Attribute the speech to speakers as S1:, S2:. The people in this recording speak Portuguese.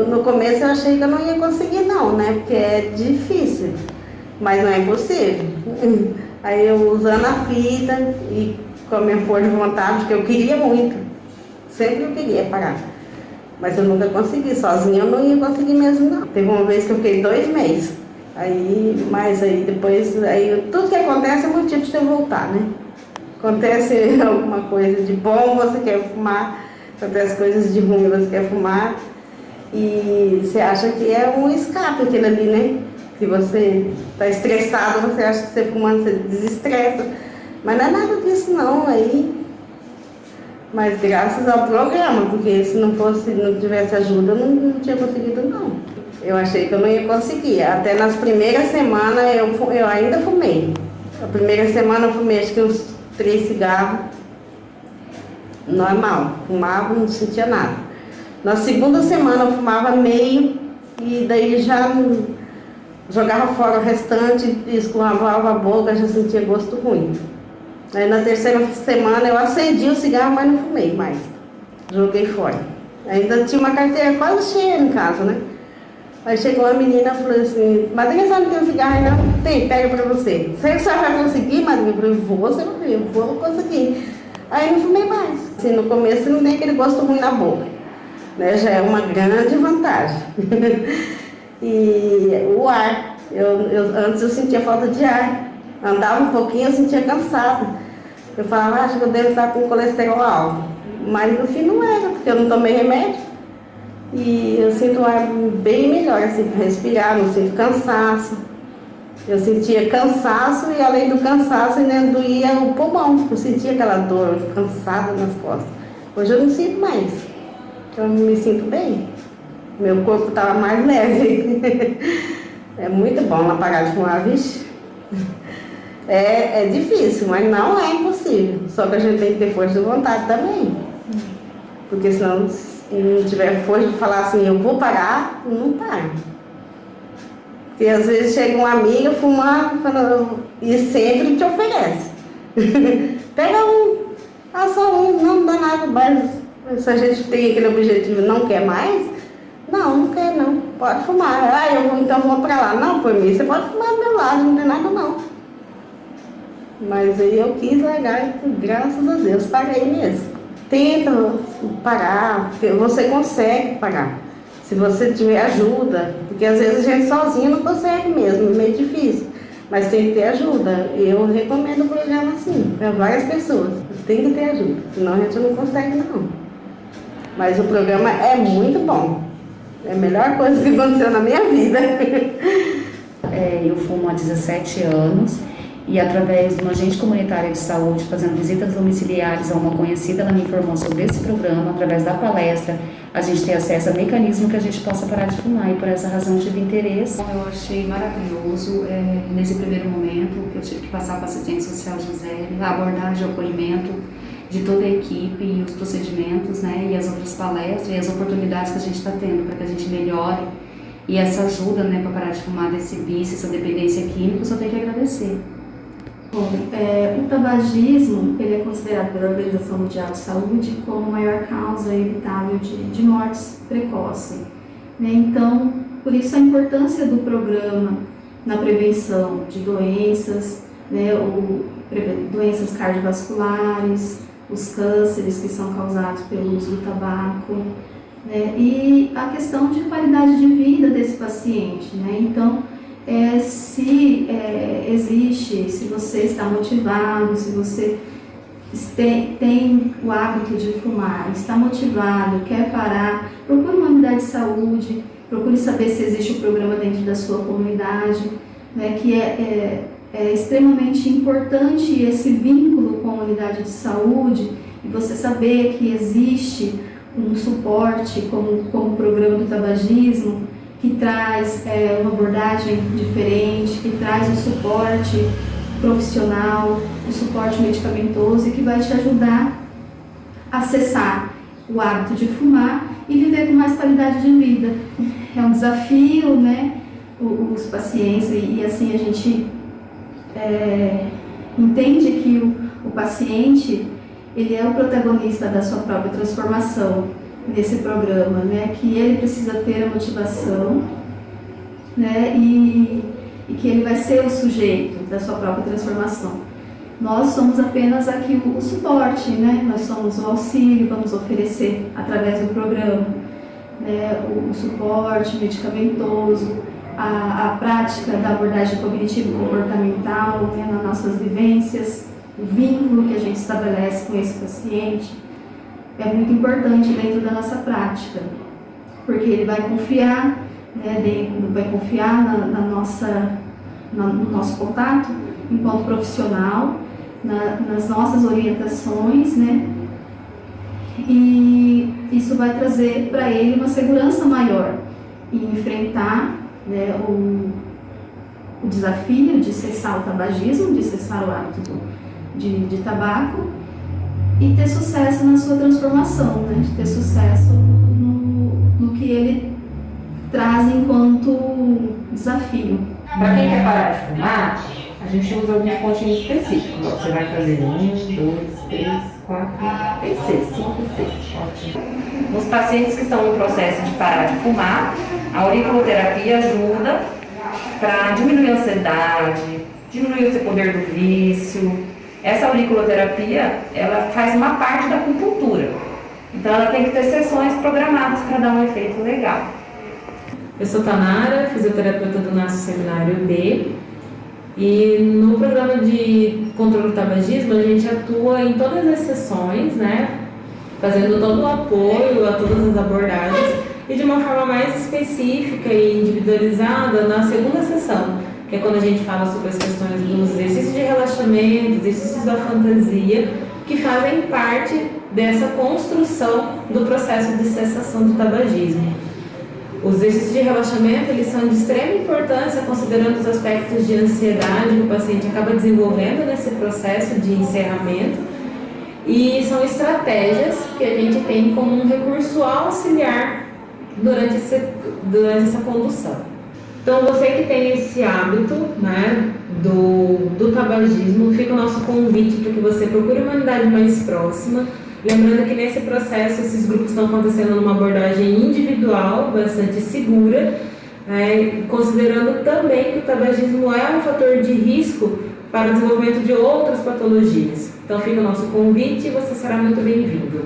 S1: no começo eu achei que eu não ia conseguir não, né? Porque é difícil, mas não é impossível. Aí eu usando a fita e com a minha força de vontade, porque eu queria muito. Sempre eu queria parar. Mas eu nunca consegui, sozinha eu não ia conseguir mesmo não. Teve uma vez que eu fiquei 2 meses. Mas aí depois, tudo que acontece é motivo de você voltar, né? Acontece alguma coisa de bom, você quer fumar. Acontece coisas de ruim, você quer fumar. E você acha que é um escape aquilo ali, né? Se você está estressado, você acha que você fumando, você desestressa. Mas não é nada disso não, mas graças ao programa, porque se não tivesse ajuda, eu não tinha conseguido não. Eu achei que eu não ia conseguir. Até nas primeiras semanas eu ainda fumei. A primeira semana eu fumei acho que uns 3 cigarros. Normal, fumava, não sentia nada. Na segunda semana eu fumava meio e daí já jogava fora o restante, escovava a boca, já sentia gosto ruim. Aí na terceira semana eu acendi o cigarro, mas não fumei mais. Joguei fora. Ainda tinha uma carteira quase cheia em casa, né? Aí chegou uma menina e falou assim, Madrinha, você não tem um cigarro aí não? Tem, pega pra você. Você que vai conseguir, Madrinha? Eu falei, vou conseguir. Aí não fumei mais. Assim, no começo não tem aquele gosto ruim na boca, né? Já é uma grande vantagem. E o ar, antes eu sentia falta de ar. Andava um pouquinho, eu sentia cansada. Eu falava, acho que eu devo estar com colesterol alto. Mas no fim não era, porque eu não tomei remédio. E eu sinto o ar bem melhor, assim, para respirar, não sinto cansaço. Eu sentia cansaço e além do cansaço ainda doía o pulmão. Eu sentia aquela dor cansada nas costas. Hoje eu não sinto mais. Eu me sinto bem. Meu corpo estava mais leve. É muito bom não parar de fumar, vixe. É difícil, mas não é impossível. Só que a gente tem que ter força de vontade também. Porque senão, se não tiver força de falar assim, eu vou parar, não para. Porque às vezes chega uma amiga fumando e sempre te oferece. Pega um, só um, não dá nada, mas se a gente tem aquele objetivo e não quer mais, não quer não, pode fumar. Então vou pra lá. Não, por mim, você pode fumar do meu lado, não tem nada não. Mas aí eu quis largar e graças a Deus parei mesmo. Tenta parar, porque você consegue parar. Se você tiver ajuda, porque às vezes a gente sozinho não consegue mesmo, é meio difícil. Mas tem que ter ajuda. Eu recomendo o programa assim, para várias pessoas. Tem que ter ajuda, senão a gente não consegue não. Mas o programa é muito bom. É a melhor coisa que aconteceu na minha vida.
S2: Eu fumo há 17 anos. E através de uma agente comunitária de saúde, fazendo visitas domiciliares a uma conhecida, ela me informou sobre esse programa. Através da palestra, a gente tem acesso a mecanismo que a gente possa parar de fumar, e por essa razão tive interesse.
S3: Eu achei maravilhoso, nesse primeiro momento, que eu tive que passar para a assistente social Gisele, a abordagem, o acolhimento de toda a equipe e os procedimentos, né, e as outras palestras e as oportunidades que a gente está tendo para que a gente melhore. E essa ajuda, né, para parar de fumar desse vício, essa dependência química, eu só tenho que agradecer.
S4: Bom, o tabagismo ele é considerado pela Organização Mundial de Saúde como a maior causa evitável de mortes precoce, né? Então, por isso a importância do programa na prevenção de doenças, né, doenças cardiovasculares, os cânceres que são causados pelo uso do tabaco, né, e a questão de qualidade de vida desse paciente, né? Então, se você está motivado, se você tem o hábito de fumar, está motivado, quer parar, procure uma unidade de saúde, procure saber se existe um programa dentro da sua comunidade, né, que é extremamente importante esse vínculo com a unidade de saúde, e você saber que existe um suporte como o programa do tabagismo, que traz uma abordagem diferente, que traz um suporte profissional, um suporte medicamentoso e que vai te ajudar a cessar o hábito de fumar e viver com mais qualidade de vida. É um desafio, né, os pacientes, e assim a gente entende que o paciente ele é o protagonista da sua própria transformação. nesse programa, né? Que ele precisa ter a motivação, né? E que ele vai ser o sujeito da sua própria transformação. Nós somos apenas aqui o suporte, né? Nós somos o auxílio, vamos oferecer através do programa, né? O suporte medicamentoso, a prática da abordagem cognitivo-comportamental, né? Nas nossas vivências, o vínculo que a gente estabelece com esse paciente é muito importante dentro da nossa prática, porque ele vai confiar, né? Vai confiar no nosso contato enquanto profissional, nas nossas orientações, né? E isso vai trazer para ele uma segurança maior em enfrentar, né, o desafio de cessar o tabagismo, de cessar o hábito de tabaco e ter sucesso na sua transformação, né? De ter sucesso no que ele traz enquanto desafio.
S5: Para quem quer parar de fumar, a gente usa alguns pontinhos específicos. Você vai fazer 1, 2, 3, 4, 6, 5 e 6. Ótimo. Nos pacientes que estão no processo de parar de fumar, a auriculoterapia ajuda para diminuir a ansiedade, diminuir o seu poder do vício. Essa auriculoterapia, ela faz uma parte da acupuntura. Então ela tem que ter sessões programadas para dar um efeito legal.
S6: Eu sou Tanara, fisioterapeuta do nosso seminário B, e no programa de controle do tabagismo a gente atua em todas as sessões, né, fazendo todo o apoio a todas as abordagens e de uma forma mais específica e individualizada na segunda sessão, que é quando a gente fala sobre as questões dos exercícios de relaxamento, exercícios da fantasia, que fazem parte dessa construção do processo de cessação do tabagismo. Os exercícios de relaxamento, eles são de extrema importância, considerando os aspectos de ansiedade que o paciente acaba desenvolvendo nesse processo de encerramento, e são estratégias que a gente tem como um recurso auxiliar durante essa condução. Então, você que tem esse hábito, né, do tabagismo, fica o nosso convite para que você procure uma unidade mais próxima. Lembrando que nesse processo esses grupos estão acontecendo numa abordagem individual, bastante segura, considerando também que o tabagismo é um fator de risco para o desenvolvimento de outras patologias. Então fica o nosso convite e você será muito bem-vindo.